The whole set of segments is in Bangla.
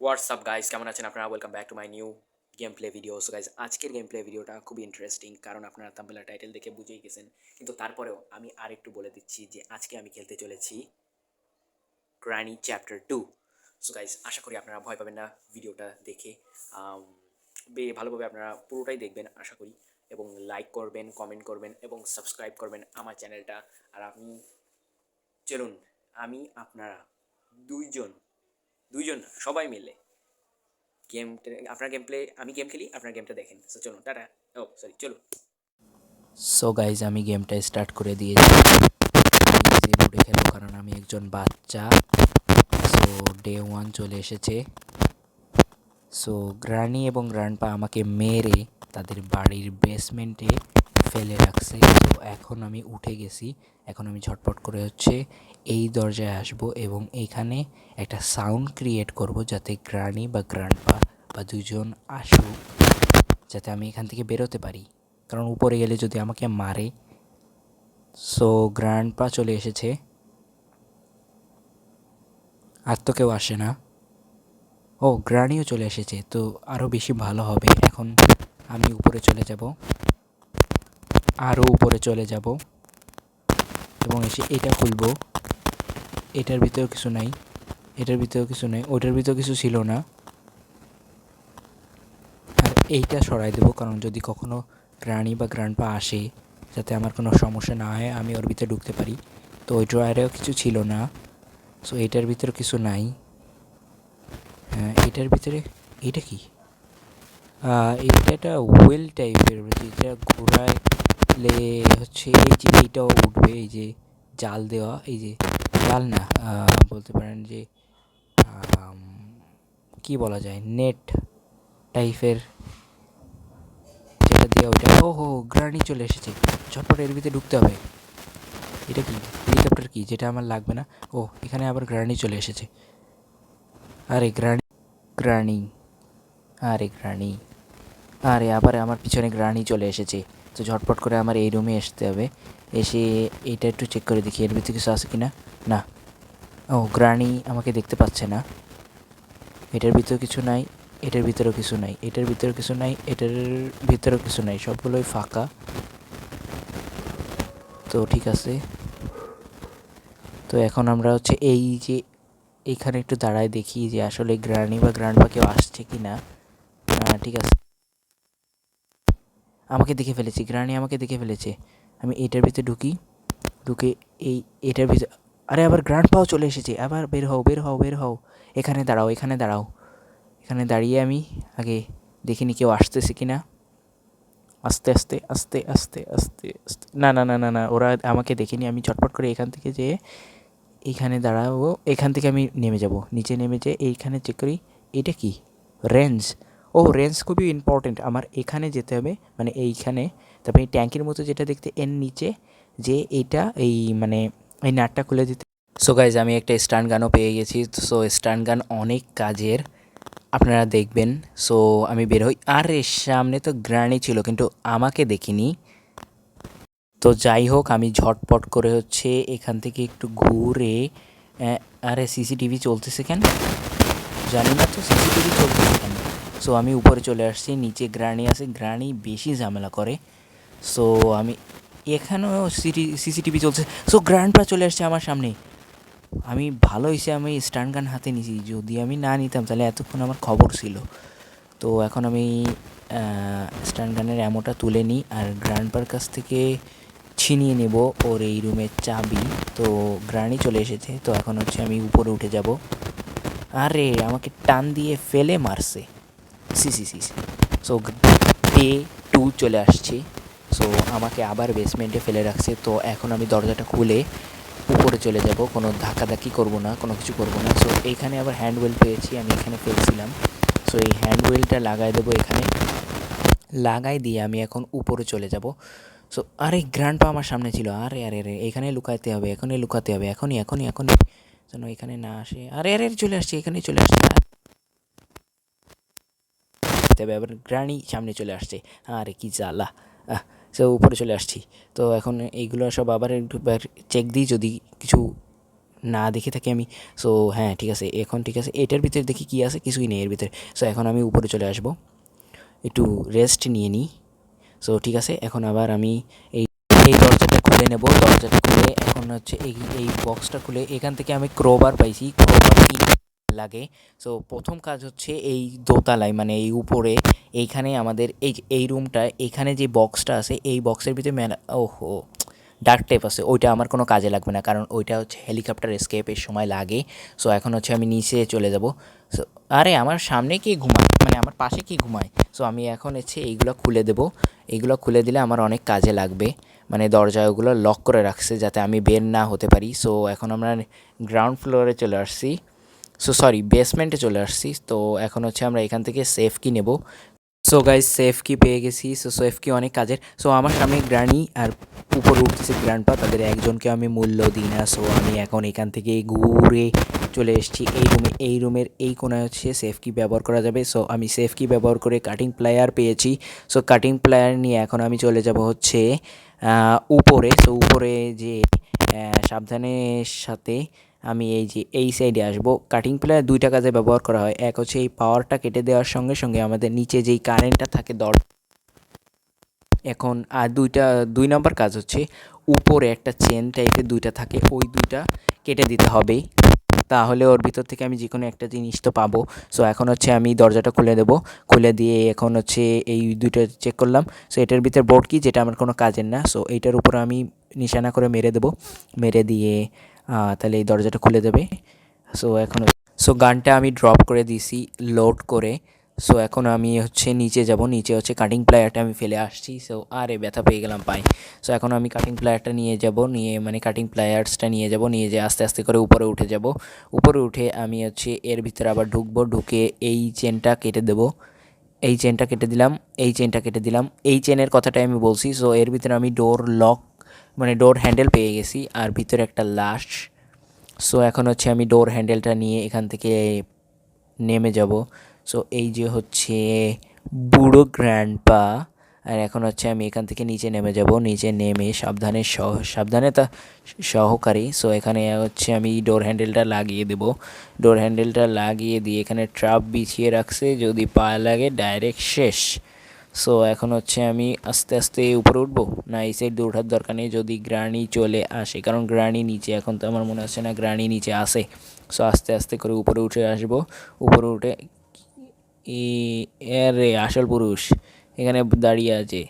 হোয়াটসঅ্যাপ গাইস, কেমন আছেন আপনারা? Welcome back to my new game play video. So guys, আজকের গেম প্লে ভিডিওটা খুবই ইন্টারেস্টিং, কারণ আপনারা থাম্বনেল টাইটেল দেখে বুঝেই গেছেন। কিন্তু তারপরেও আমি আরেকটু বলে দিচ্ছি যে আজকে আমি খেলতে চলেছি গ্র্যানি চ্যাপ্টার 2। সো গাইস, আশা করি আপনারা ভয় পাবেন না ভিডিওটা দেখে। আম, ভালোভাবে আপনারা পুরোটাই দেখবেন আশা করি, এবং লাইক করবেন, কমেন্ট করবেন এবং সাবস্ক্রাইব করবেন আমার চ্যানেলটা। আর আপনি চলুন, আমি আপনারা দুইজন দুইজন না, সবাই মিলে গেমটা, আপনার গেম প্লে, আমি গেম খেলি, আপনার গেমটা দেখেন। সো চলুন, টাটা। ও সরি, চলুন। সো গাইজ, আমি গেমটা স্টার্ট করে দিয়েছি। ইজি মোডে খেলবো কারণ আমি একজন বাচ্চা। সো ডে 1 চলে এসেছে। সো গ্রানি এবং গ্র্যান্ডপা আমাকে মেরে তাদের বাড়ির বেসমেন্টে ফেলে রাখছে। তো এখন আমি উঠে গেছি। এখন আমি ঝটপট করে এই দরজায় আসব এবং এইখানে একটা সাউন্ড ক্রিয়েট করব যাতে গ্রানি বা গ্র্যান্ডপা বা দুজন আসুক, যাতে আমি এখান থেকে বেরোতে পারি। কারণ উপরে গেলে যদি আমাকে মারে। সো গ্র্যান্ডপা চলে এসেছে, আর তো কেউ আসে না। ও, গ্রানিও চলে এসেছে, তো আরও বেশি ভালো হবে। এখন আমি উপরে চলে যাব, আরও উপরে চলে যাব এবং এসে এটা খুলব। এটার ভিতরেও কিছু নাই, এটার ভিতরেও কিছু নেই, ওটার ভিতরেও কিছু ছিল না। আর এইটা সরাই দেবো, কারণ যদি কখনো গ্রানি বা গ্র্যান্ডপা আসে, যাতে আমার কোনো সমস্যা না হয়, আমি ওর ভিতরে ঢুকতে পারি। তো ওই ড্রয়ারেও কিছু ছিল না। সো এটার ভিতরে কিছু নাই। হ্যাঁ, এটার ভিতরে এটা কি? এটা একটা হুইল টাইপের, যেটা ঘোরাইলে এই যে এইটাও উঠবে। এই যে জাল দেওয়া, এই যে জাল না, বলতে পারেন যে কি বলা যায়, নেট টাইপের, যেটা দিয়ে ওইটা। ও হো, গ্রানি চলে এসেছে। ঝটপট এর ভিতরে ঢুকতে হবে। এটা কি? হেলিকপ্টার কি, যেটা আমার লাগবে না। ও, এখানে আবার গ্রানি চলে এসেছে। আরে গ্রানি, গ্রানি, আরে গ্রানি, আরে আবার আমার পিছনে গ্রানি চলে এসেছে। তো ঝটপট করে আমার এই রুমে আসতে হবে। এসে এটা একটু চেক করে দেখি এর ভিতরে কিছু আছে কি না। না, ও, গ্রানি আমাকে দেখতে পাচ্ছে না। এটার ভিতরে কিছু নাই, এটার ভিতরেও কিছু নাই, এটার ভিতরেও কিছু নাই, এটার ভিতরেও কিছু নাই, সবগুলোই ফাঁকা। তো ঠিক আছে। তো এখন আমরা এই যে এইখানে একটু দাঁড়ায় দেখি যে আসলে গ্রানি বা গ্র্যান্ডপা কেউ আসছে কি না। ঠিক আছে, আমাকে দেখে ফেলেছি, গ্রানি আমাকে দেখে ফেলেছে। আমি এটার ভিতরে ঢুকি, ঢুকে এটার ভিতরে। আরে আবার গ্র্যান্ডপাও চলে এসেছে। আবার বের হও, বের হও, বের হও। এখানে দাঁড়াও, এখানে দাঁড়াও। এখানে দাঁড়িয়ে আমি আগে দেখিনি কেউ আসতেছে কি না। আস্তে আস্তে আস্তে আস্তে আস্তে আস্তে, না না না না না, ওরা আমাকে দেখেনি। আমি চটপট করে এখান থেকে যেয়ে এইখানে দাঁড়াবো। এখান থেকে আমি নেমে যাব, নিচে নেমে যেয়ে এইখানে চেক করি। এটা কি? রেঞ্জ। ও, রেঞ্জ খুবই ইম্পর্টেন্ট। আমার এখানে যেতে হবে, মানে এইখানে। তারপরে এই ট্যাঙ্কির মতো যেটা দেখতে, এর নিচে যে এইটা, এই মানে এই নাটটা খুলে দিতে। সো গাইজ, আমি একটা স্টান গানও পেয়ে গেছি। সো স্টান গান অনেক কাজের, আপনারা দেখবেন। সো আমি বের হই। আরে সামনে তো গ্রানি ছিল, কিন্তু আমাকে দেখিনি। তো যাই হোক, আমি ঝটপট করে এখান থেকে একটু ঘুরে। আরে সিসিটিভি চলতেছে কেন জানি না, তো সিসিটিভি চলতেছে কেন। সো আমি উপরে চলে আসছি, নিচে গ্রানি আছে। গ্রানি বেশি ঝামেলা করে। সো আমি এখানেও সিসিটিভি চলছে। সো গ্র্যান্ডপা চলে আসছে আমার সামনে। আমি ভালো হয়েছে আমি স্টান গান হাতে নিয়েছি, যদি আমি না নিতাম তাহলে এতক্ষণ আমার খবর ছিল। তো এখন আমি স্টান গানের অ্যামোটা তুলে নিই আর গ্র্যান্ডপার কাছ থেকে ছিনিয়ে নেব ওর এই রুমের চাবি। তো গ্রানি চলে এসেছে, তো এখন আমি উপরে উঠে যাব। আরে আমাকে টান দিয়ে ফেলে মারছে। সি সি সি। সো ডে 2 চলে আসছি। সো আমাকে আবার বেসমেন্টে ফেলে রাখছে। তো এখন আমি দরজাটা খুলে উপরে চলে যাব, কোনো ধাক্কাধাক্কি করব না, কোনো কিছু করব না। সো এইখানে আবার হ্যান্ডওয়েল পেয়েছি, আমি এখানে ফেলছিলাম। সো এই হ্যান্ডওয়েলটা লাগাই দেবো এখানে, লাগাই দিয়ে আমি এখন উপরে চলে যাব। সো আরে গ্র্যান্ডপা আমার সামনে ছিল। আরে আরে আরে, এখানে লুকাতে হবে, এখনই লুকাতে হবে, এখনই এখনই এখনই, যেন এখানে না আসে। আরে আরে চলে আসছে, এখানেই চলে আসছে। তবে আবার গ্রানি সামনে চলে আসছে। আরে কি জ্বালা। উপরে চলে আসছি। তো এখন এইগুলো সব আবার একটু চেক দিই, যদি কিছু না দেখে থাকি আমি। সো হ্যাঁ ঠিক আছে, এখন ঠিক আছে, এটার ভিতরে দেখি কী আছে, কিছুই নেই এর ভিতরে। সো এখন আমি উপরে চলে আসব, একটু রেস্ট নিয়ে নিই। সো ঠিক আছে, এখন আবার আমি এই এই দরজাটা খুলে নেব। দরজাটা খুলে এখন হচ্ছে এই এই বক্সটা খুলে এখান থেকে আমি ক্রোবার পাইছি। ক্রোবার কি লাগে? সো প্রথম কাজ হচ্ছে এই দোতলায় মানে এই উপরে এইখানে আমাদের এই রুমটা, এইখানে যে বক্সটা আছে এই বক্সের ভিতরে ওহো ডার্ক টেপ আছে, ওইটা আমার কোনো কাজে লাগবে না, কারণ ওইটা হচ্ছে হেলিকপ্টার এসকেপের সময় লাগে। সো এখন হচ্ছে আমি নিচে চলে যাব। সো আরে আমার সামনে কি ঘুমায়, মানে আমার পাশে কি ঘুমায়? সো আমি এখন হচ্ছে এইগুলো খুলে দেব। এইগুলো খুলে দিলে আমার অনেক কাজে লাগবে, মানে দরজা ওগুলো লক করে রাখছে যাতে আমি বের না হতে পারি। সো এখন আমরা গ্রাউন্ড ফ্লোরে চলে আসছি, সরি বেসমেন্টে চলে আসছি। তো এখন হচ্ছে আমরা এখান থেকে সেফ কি নেব। সো গাইজ সেফ কি পেয়ে গেছি। সো সেফ কি অনেক কাজের। সো আমার সামনে গ্রানি আর উপরে উঠতেছে গ্র্যান্ডপা, তাদের একজনকে আমি মূল্য দিই না। সো আমি এখন এখান থেকে ঘুরে চলে এসেছি এই রুমে। এই রুমের এই কোনায় হচ্ছে সেফ কি ব্যবহার করা যাবে। সো আমি সেফ কি ব্যবহার করে কাটিং প্লায়ার পেয়েছি। সো কাটিং প্লায়ার নিয়ে এখন আমি চলে যাব হচ্ছে উপরে। সো উপরে যে সাবধানের সাথে আমি এই যে এই সাইডে আসব। কাটিং প্লায়ার দুইটা কাজে ব্যবহার করা হয়। এক হচ্ছে এই পাওয়ারটা কেটে দেওয়ার সঙ্গে সঙ্গে আমাদের নিচে যেই কারেন্টটা থাকে এখন, আর দুই নম্বর কাজ হচ্ছে উপরে একটা চেন টাইপের দুইটা থাকে, ওই দুইটা কেটে দিতে হবে, তাহলে ওর ভিতর থেকে আমি যে কোনো একটা জিনিস তো পাবো। সো এখন হচ্ছে আমি দরজাটা খুলে দেবো। খুলে দিয়ে এখন হচ্ছে এই দুইটা চেক করলাম। সো এটার ভিতরে বোর্ড কি, যেটা আমার কোনো কাজের না। সো এইটার উপর আমি নিশানা করে মেরে দেবো। মেরে দিয়ে তাহলে এই দরজাটা খুলে দেবে। সো এখন গানটা আমি ড্রপ করে দিছি লোড করে। সো এখন আমি হচ্ছে নিচে যাব। নিচে হচ্ছে কাটিং প্লায়ারটা আমি ফেলে আসছি। সো আরে ব্যথা পেয়ে গেলাম পায়ে। সো এখন আমি কাটিং প্লায়ারটা নিয়ে যাব, নিয়ে মানে কাটিং প্লায়ার্সটা নিয়ে যাব, নিয়ে যেয়ে আস্তে আস্তে করে উপরে উঠে যাব। উপরে উঠে আমি হচ্ছে এর ভিতরে আবার ঢুকবো, ঢুকে এই চেনটা কেটে দেবো। এই চেনটা কেটে দিলাম, এই চেনটা কেটে দিলাম, এই চেনের কথাটাই আমি বলছি। সো এর ভিতরে আমি ডোর লক মানে ডোর হ্যান্ডেল পেয়ে গেছি, আর ভিতরে একটা লাশ। সো এখন হচ্ছে আমি ডোর হ্যান্ডেলটা নিয়ে এখান থেকে নেমে যাব। সো এই যে হচ্ছে বুড়ো গ্র্যান্ডপা, আর এখন হচ্ছে আমি এখান থেকে নিচে নেমে যাব। নিচে নেমে সাবধানে তা সহকারী। সো এখানে হচ্ছে আমি ডোর হ্যান্ডেলটা লাগিয়ে দেব। ডোর হ্যান্ডেলটা লাগিয়ে দিয়ে এখানে ট্রাপ বিছিয়ে রাখছে, যদি পা লাগে ডাইরেক্ট শেষ। সো এখন হচ্ছে আমি আস্তে আস্তে উপরে উঠবো, না এই সাইড দিয়ে ওঠার দরকার নেই যদি গ্রানি চলে আসে, কারণ গ্রানি নিচে এখন তো আমার মনে হচ্ছে না গ্রানি নিচে আসে। সো আস্তে আস্তে করে উপরে উঠে আসবো। উপরে উঠে রে আসল পুরুষ এখানে দাঁড়িয়ে আছে।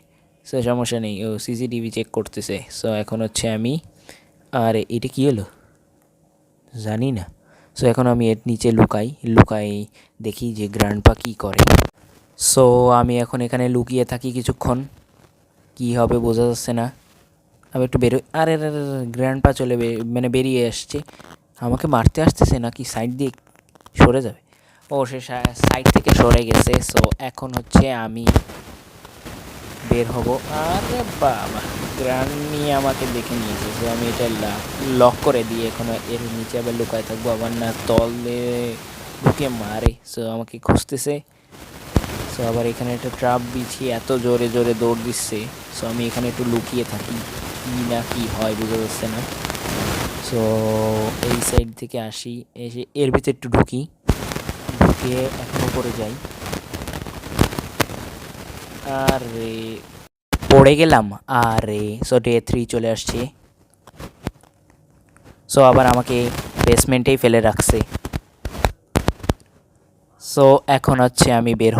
সো সমস্যা নেই, ও সিসিটিভি চেক করতেছে। সো এখন হচ্ছে আমি, আরে এটা কী হলো জানি না। সো এখন আমি এর নিচে লুকাই দেখি যে গ্র্যান্ডপা কী করে। সো আমি এখন এখানে লুকিয়ে থাকি কিছুক্ষণ, কি হবে বোঝা যাচ্ছে না। আমি একটু বেরোই, আরে গ্র্যান্ডপা মানে বেরিয়ে আসছে। আমাকে মারতে আসতেছে নাকি সাইড দিয়ে সরে যাবে? ও সে সাইড থেকে সরে গেছে। সো এখন হচ্ছে আমি বের হব। আরে বাবা, গ্রানি আমাকে দেখে নিয়েছে। সো আমি এটা লক করে দিয়ে এখন এর নিচে আবার লুকায় থাকবো, আবার না তলে ঢুকে মারে। সো আমাকে খুঁজতেছে। সো আবার এখানে একটা ট্রাপ বিছিয়ে এত জোরে জোরে দৌড় দিচ্ছে। সো আমি এখানে একটু লুকিয়ে থাকি, কী না কী হয় বুঝা যাচ্ছে না। সো এই সাইড থেকে আসি, এসে এর ভিতরে একটু ঢুকে এখন উপরে যাই। আরে পড়ে গেলাম, আরে। সো ডে 3 চলে আসছে। সো আবার আমাকে বেসমেন্টেই ফেলে রাখছে। সো এখন হচ্ছে আমি বের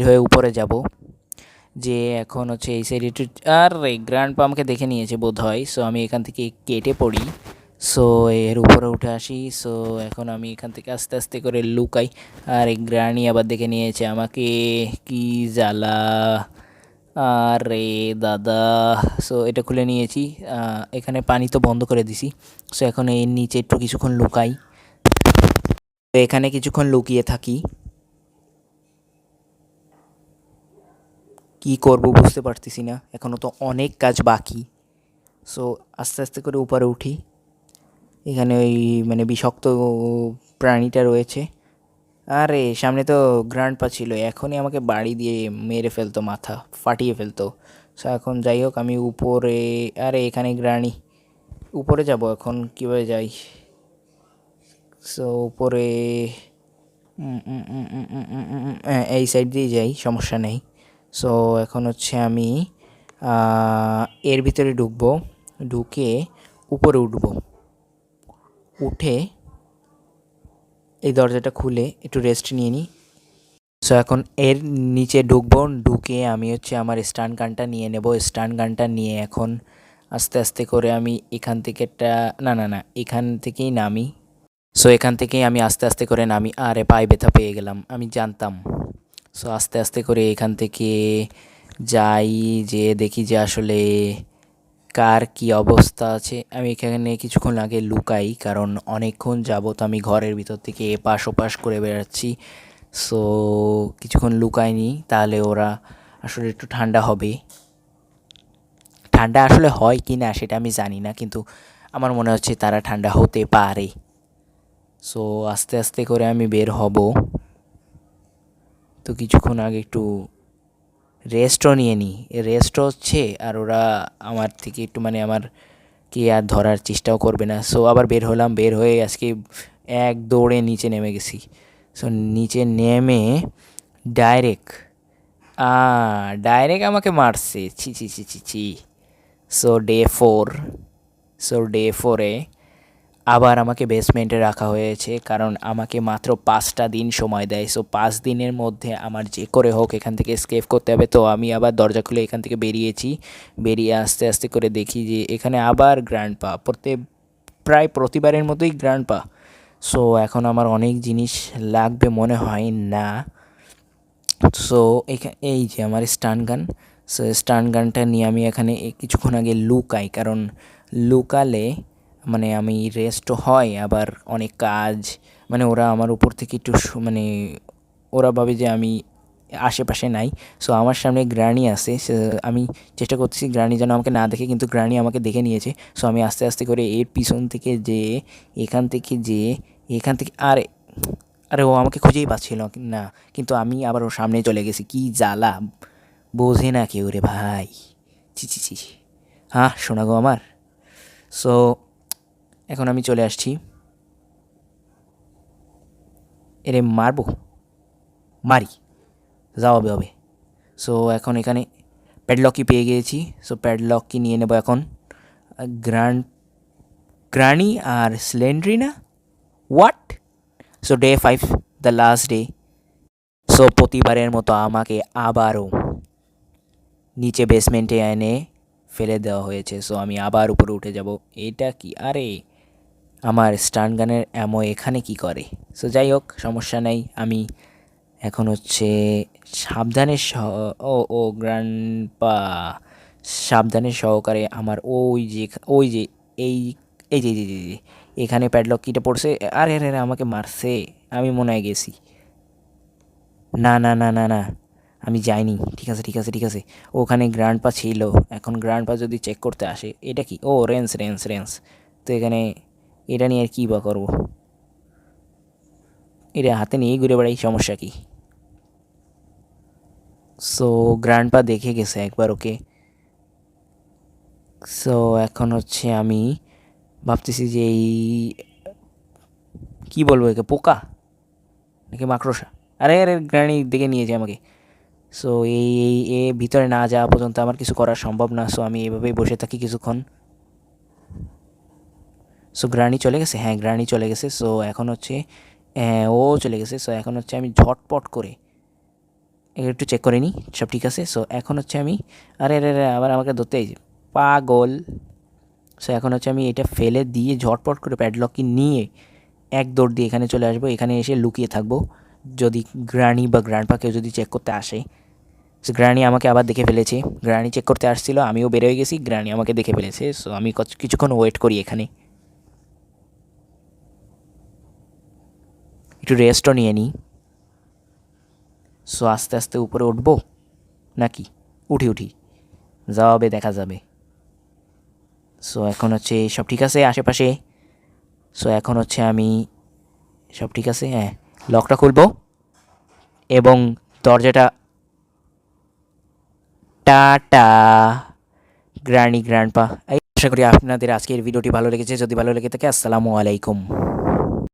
হয়ে উপরে যাব, যে এখন হচ্ছে এই সাইডে একটু, আরে গ্র্যান্ডপা আমাকে দেখে নিয়েছে বোধ হয়। সো আমি এখান থেকে কেটে পড়ি। সো এর উপরে উঠে আসি। সো এখন আমি এখান থেকে আস্তে আস্তে করে লুকাই, আর এই গ্রানি আবার দেখে নিয়েছে আমাকে, কি জ্বালা, আরে দাদা। সো এটা খুলে নিয়েছি, এখানে পানি তো বন্ধ করে দিছি। সো এখন এর নিচে একটু কিছুক্ষণ লুকাই, তো এখানে কিছুক্ষণ লুকিয়ে থাকি, কি করব বুঝতে পারতেছি না, এখনও তো অনেক কাজ বাকি। সো আস্তে আস্তে করে উপরে উঠি। এখানে ওই মানে বিষাক্ত প্রাণীটা রয়েছে। আরে সামনে তো গ্র্যান্ডপা ছিল, এখনই আমাকে বাড়ি দিয়ে মেরে ফেলতো, মাথা ফাটিয়ে ফেলতো। সো এখন যাই হোক আমি উপরে, আরে এখানে গ্রানি, উপরে যাব এখন, কীভাবে যাই? সো উপরে এই সাইড দিয়ে যাই, সমস্যা নেই। সো এখন হচ্ছে আমি এর ভিতরে ঢুকবো, ঢুকে উপরে উঠবো, উঠে এই দরজাটা খুলে একটু রেস্ট নিয়ে নিই। সো এখন এর নিচে ঢুকবো, ঢুকে আমি হচ্ছে আমার স্টান গানটা নিয়ে নেব। স্টান গানটা নিয়ে এখন আস্তে আস্তে করে আমি এখান থেকে এখান থেকেই নামি। সো এখান থেকেই আমি আস্তে আস্তে করে নামি। আরে পায়ে ব্যথা পেয়ে গেলাম, আমি জানতাম। সো আস্তে আস্তে করে এখান থেকে যাই, যে দেখি যে আসলে কার কি অবস্থা আছে। আমি এখানে কিছুক্ষণ আগে লুকাই, কারণ অনেকক্ষণ যাবত আমি ঘরের ভিতর থেকে এপাশ ওপাশ করে বেড়াচ্ছি। সো কিছুক্ষণ লুকায়নি, তাহলে ওরা আসলে একটু ঠান্ডা হবে। ঠান্ডা আসলে হয় কি না সেটা আমি জানি না, কিন্তু আমার মনে হচ্ছে তারা ঠান্ডা হতে পারে। সো আস্তে আস্তে করে আমি বের হব। তো কিছুক্ষণ আগে একটু রেস্টও নিয়ে নিই, রেস্টও হচ্ছে, আর ওরা আমার থেকে একটু আমার কি আর ধরার চেষ্টাও করবে না। সো আবার বের হলাম, বের হয়ে আজকে এক দৌড়ে নিচে নেমে গেছি। সো নিচে নেমে ডাইরেক্ট ডাইরেক্ট আমাকে মারছে, ছি ছি ছি ছি ছি। সো ডে 4-এ আবার আমাকে বেসমেন্টে রাখা হয়েছে, কারণ আমাকে মাত্র 5টা দিন সময় দেয়। সো 5 দিনের মধ্যে আমার যে করে হোক এখান থেকে এসকেপ করতে হবে। তো আমি আবার দরজা খুলে এখান থেকে বেরিয়েছি। বেরিয়ে আস্তে আস্তে করে দেখি যে এখানে আবার গ্র্যান্ডপা, প্রায় প্রতিবারের মতোই গ্র্যান্ডপা। সো এখন আমার অনেক জিনিস লাগবে মনে হয় না। সো এই যে আমার স্টান গান। সো স্টান গানটা নিয়ে আমি এখানে কিছুক্ষণ আগে লুকাই, কারণ লুকালে আমি রেস্টও হয়, আবার অনেক কাজ, ওরা আমার উপর থেকে একটু ওরা ভাবে যে আমি আশেপাশে নাই। সো আমার সামনে গ্রানি আছে, আমি চেষ্টা করতেছি গ্রানি যেন আমাকে না দেখে, কিন্তু গ্রানি আমাকে দেখে নিয়েছে। সো আমি আস্তে আস্তে করে এর পিছন থেকে এখান থেকে আরে আরে ও আমাকে খুঁজেই পাচ্ছিল না, কিন্তু আমি আবার ওর সামনে চলে গেছি। কি জ্বালা, বোঝে না কেউ রে ভাই, ছি ছি ছি। হ্যাঁ শোনা গো আমার। সো এখন আমি চলে আসছি, এরে মারবো, মারি, যাও হবে। সো এখন এখানে প্যাডলক কি পেয়ে গিয়েছি। সো প্যাডলক কি নিয়ে নেবো এখন। গ্রানি আর Slendrina, what? So day 5, the last day. So প্রতিবারের মতো আমাকে আবারও নিচে বেসমেন্টে এনে ফেলে দেওয়া হয়েছে। সো আমি আবার উপরে উঠে যাব। এটা কি, আরে আমার স্টান গানের অ্যামো এখানে কি করে? সো যাই হোক, সমস্যা নেই। আমি এখন হচ্ছে সাবধানে গ্র্যান্ডপা, সাবধানে সহকারে আমার ওই যে এই এই যে এখানে প্যাডলক কিটা পড়ছে। আরে আরে আরে, আমাকে মারছে, আমি মনে হয় গেছি। না না না না না, আমি যাইনি। ঠিক আছে ঠিক আছে ঠিক আছে, ওখানে গ্র্যান্ডপা ছিল। এখন গ্র্যান্ডপা যদি চেক করতে আসে, এটা কি, ও রেন্স। তো এখানে এটা নিয়ে আর কী বা করবো, এটা হাতে নিয়েই ঘুরে বেড়াই, সমস্যা কি? সো গ্র্যান্ডপা দেখে গেছে একবার ওকে। সো এখন হচ্ছে আমি ভাবতেছি যে এই কী বলবো একে, পোকা নাকি মাকড়সা? আরে আরে গ্রানি দেখে নিয়েছে আমাকে। সো এই ভিতরে না যাওয়া পর্যন্ত আমার কিছু করা সম্ভব না। সো আমি এভাবেই বসে থাকি কিছুক্ষণ। সো গ্রানি চলে গেছে, হ্যাঁ গ্রানি চলে গেছে। সো এখন হচ্ছে ও চলে গেছে। সো এখন হচ্ছে আমি ঝটপট করে একটু চেক করে নিই সব ঠিক আছে। সো এখন হচ্ছে আমি আরে আরে আরে আবার আমাকে ধরতে পাগল। সো এখন হচ্ছে আমি এটা ফেলে দিয়ে ঝটপট করে প্যাডলক কি নিয়ে এক দৌড় দিয়ে এখানে চলে আসবো। এখানে এসে লুকিয়ে থাকবো, যদি গ্রানি বা গ্র্যান্ডপা কেউ যদি চেক করতে আসে। সো গ্রানি আমাকে আবার দেখে ফেলেছে, গ্রানি চেক করতে আসছিল, আমিও বেরোয় গেছি, গ্রানি আমাকে দেখে ফেলেছে। সো আমি কিছুক্ষণ ওয়েট করি এখানে, একটু রেস্টও নিয়ে নিই। সো আস্তে আস্তে উপরে উঠবো নাকি উঠি যাওয়াবে, দেখা যাবে। সো এখন হচ্ছে সব ঠিক আছে আশেপাশে। সো এখন হচ্ছে আমি সব ঠিক আছে, হ্যাঁ লকটা খুলবো এবং দরজাটা, টাটা গ্রানি গ্র্যান্ডপা। আশা করি আপনাদের আজকের ভিডিওটি ভালো লেগেছে। যদি ভালো লেগে থাকে আসসালামু আলাইকুম।